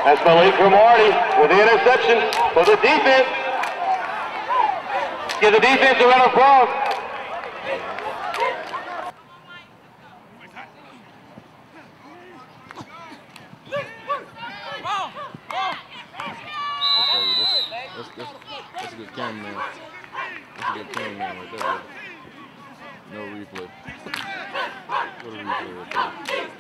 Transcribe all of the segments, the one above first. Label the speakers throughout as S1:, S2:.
S1: That's Malik Marty with the interception for the defense. Give the defense a round of applause.
S2: That's a good cameraman. That's a good cameraman right there. No replay. What a replay right there.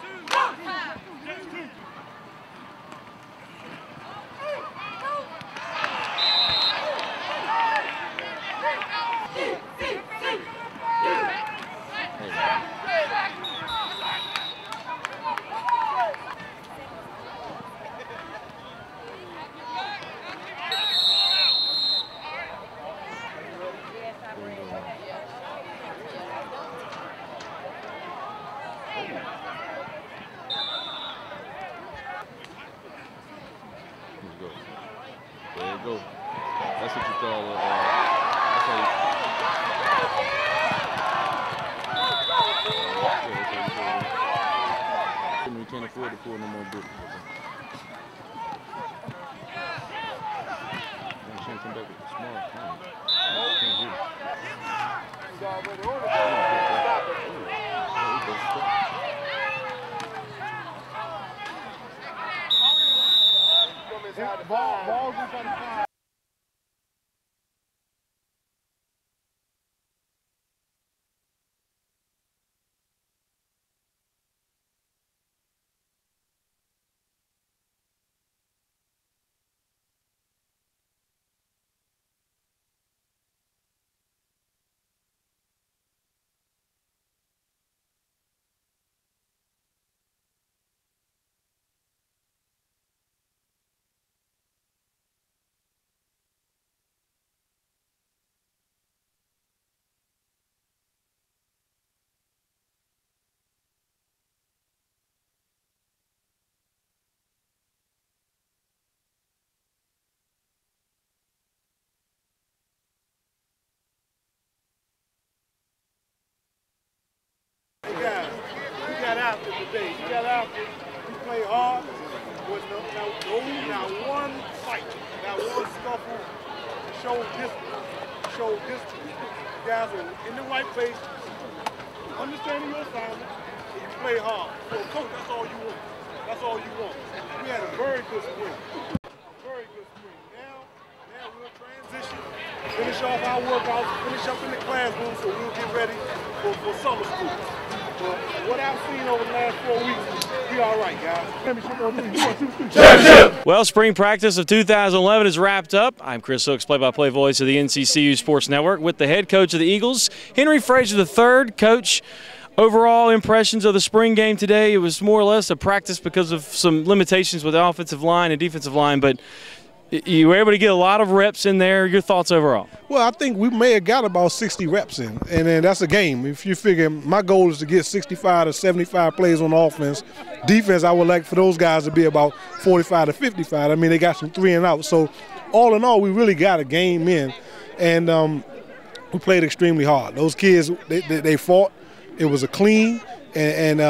S2: There you go. That's what you call that's how you we can't afford to pull no more Brittany. I'm trying to come back with the small thing. I can't hear
S3: Balls inside the five. You got after today. You got after. You play hard. With not one fight, not one scuffle. Showed distance. You guys are in the right place, understanding your assignment, and you play hard. So, coach, that's all you want. That's all you want. We had a very good spring. Very good spring. Now we'll transition, finish off our workouts, finish up in the classroom so we'll get ready for summer school. But what I've seen over the last 4 weeks, we all right, guys.
S4: Well, spring practice of 2011 is wrapped up. I'm Chris Hooks, play-by-play voice of the Nccu Sports Network, with the head coach of the Eagles, Henry Frazier III. Coach, overall impressions of the spring game today? It was more or less a practice because of some limitations with the offensive line and defensive line, but you were able to get a lot of reps in there. Your thoughts overall?
S3: Well, I think we may have got about 60 reps in, and then that's a game. If you figure my goal is to get 65 to 75 plays on offense. Defense, I would like for those guys to be about 45 to 55. I mean, they got some 3 and out. So all in all, we really got a game in, and we played extremely hard. Those kids, they fought. It was a clean, and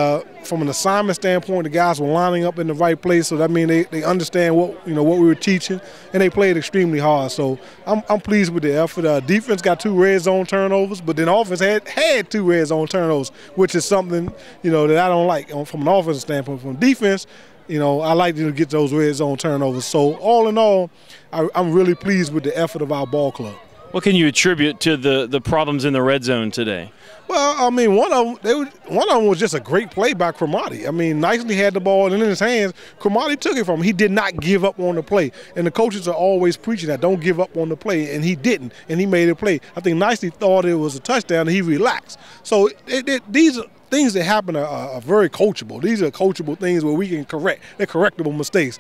S3: from an assignment standpoint, the guys were lining up in the right place. So that means they understand what we were teaching, and they played extremely hard. So I'm pleased with the effort. Defense got 2 red zone turnovers, but then offense had 2 red zone turnovers, which is something that I don't like from an offensive standpoint. From defense, I like to get those red zone turnovers. So all in all, I'm really pleased with the effort of our ball club.
S4: What can you attribute to the problems in the red zone today?
S3: Well, I mean, one of them was just a great play by Cromartie. I mean, nicely had the ball in his hands. Cromartie took it from him. He did not give up on the play. And the coaches are always preaching that, don't give up on the play. And he didn't, and he made a play. I think Nicely thought it was a touchdown, and he relaxed. So these are things that happen are very coachable. These are coachable things where we can correct. They're correctable mistakes,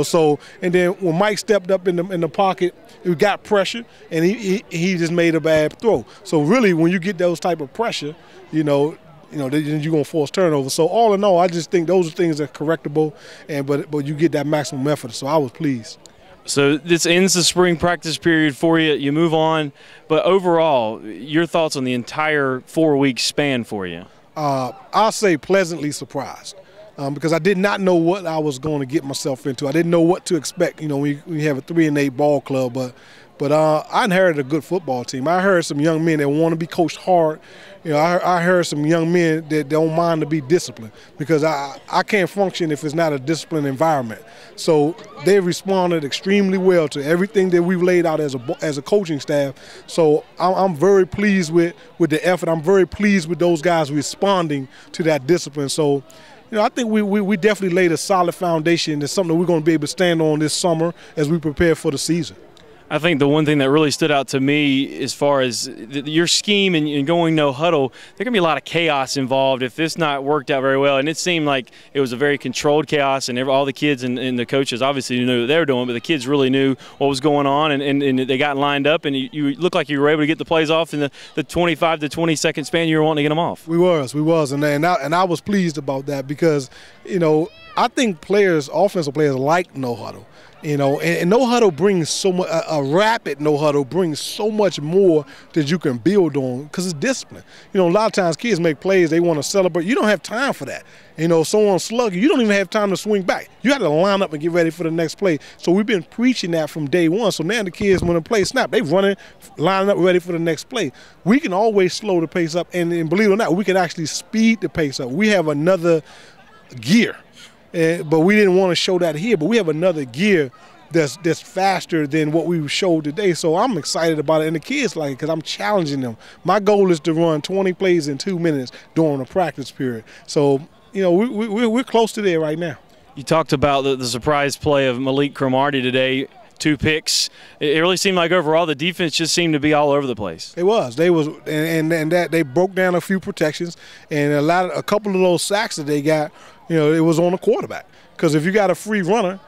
S3: So, and then when Mike stepped up in the pocket, we got pressure, and he just made a bad throw. So really, when you get those type of pressure, then you're gonna force turnover. So all in all, I just think those are things that are correctable, but you get that maximum effort. So I was pleased.
S4: So this ends the spring practice period for you. You move on, but overall, your thoughts on the entire 4-week span for you?
S3: I'll say pleasantly surprised, because I did not know what I was going to get myself into. I didn't know what to expect. We have a 3-8 ball club, but I inherited a good football team. I heard some young men that want to be coached hard. I heard some young men that don't mind to be disciplined, because I can't function if it's not a disciplined environment. So they responded extremely well to everything that we've laid out as a coaching staff. So I'm very pleased with the effort. I'm very pleased with those guys responding to that discipline. So I think we definitely laid a solid foundation. It's something that we're going to be able to stand on this summer as we prepare for the season.
S4: I think the one thing that really stood out to me as far as your scheme and going no huddle, there can be a lot of chaos involved if this not worked out very well. And it seemed like it was a very controlled chaos, and all the kids and the coaches obviously knew what they were doing, but the kids really knew what was going on, and they got lined up, and you looked like you were able to get the plays off in the 25 to 20 second span you were wanting to get them off.
S3: We was, and I was pleased about that, because I think offensive players like no huddle. And no huddle brings so much. A rapid no huddle brings so much more that you can build on, because it's discipline. A lot of times kids make plays, they want to celebrate. You don't have time for that. Someone slug you don't even have time to swing back. You have to line up and get ready for the next play. So we've been preaching that from day one. So now the kids, when the play snap, they running, lining up, ready for the next play. We can always slow the pace up, and believe it or not, we can actually speed the pace up. We have another gear. But we didn't want to show that here. But we have another gear that's faster than what we showed today. So I'm excited about it, and the kids like it, because I'm challenging them. My goal is to run 20 plays in 2 minutes during the practice period. So we're close to there right now.
S4: You talked about the surprise play of Malik Cromartie today. 2 picks. It really seemed like overall the defense just seemed to be all over the place.
S3: It was. And that they broke down a few protections, and a couple of those sacks that they got. It was on the quarterback, because if you got a free runner,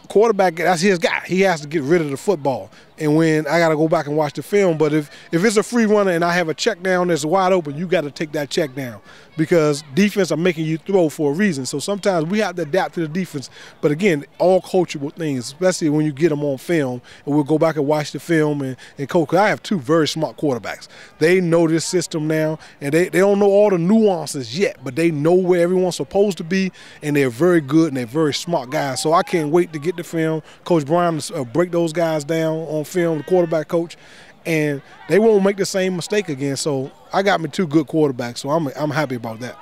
S3: quarterback, that's his guy. He has to get rid of the football. And when I got to go back and watch the film, but if it's a free runner and I have a check down that's wide open, you got to take that check down, because defense are making you throw for a reason. So sometimes we have to adapt to the defense. But again, all coachable things, especially when you get them on film, and we'll go back and watch the film and coach. 'Cause I have 2 very smart quarterbacks. They know this system now, and they don't know all the nuances yet, but they know where everyone's supposed to be, and they're very good and they're very smart guys. So I can't wait to get the film. Coach Brown break those guys down on film, the quarterback coach, and they won't make the same mistake again. So I got me 2 good quarterbacks, so I'm happy about that.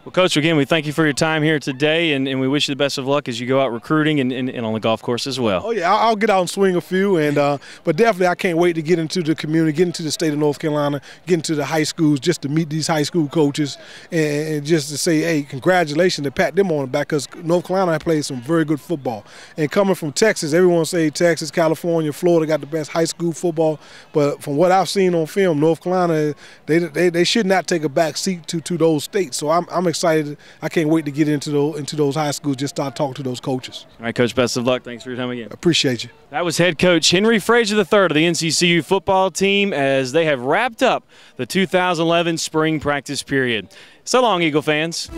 S4: Well, Coach, again, we thank you for your time here today, and we wish you the best of luck as you go out recruiting and on the golf course as well.
S3: Oh, yeah, I'll get out and swing a few, but definitely I can't wait to get into the community, get into the state of North Carolina, get into the high schools, just to meet these high school coaches, and just to say, hey, congratulations, to pat them on the back, because North Carolina played some very good football. And coming from Texas, everyone say Texas, California, Florida got the best high school football, but from what I've seen on film, North Carolina, they should not take a back seat to those states. So I'm excited. I can't wait to get into those high schools, just start talking to those coaches.
S4: All right, Coach, best of luck. Thanks for your time again.
S3: Appreciate you.
S4: That was head coach Henry Frazier III of the NCCU football team, as they have wrapped up the 2011 spring practice period. So long, Eagle fans.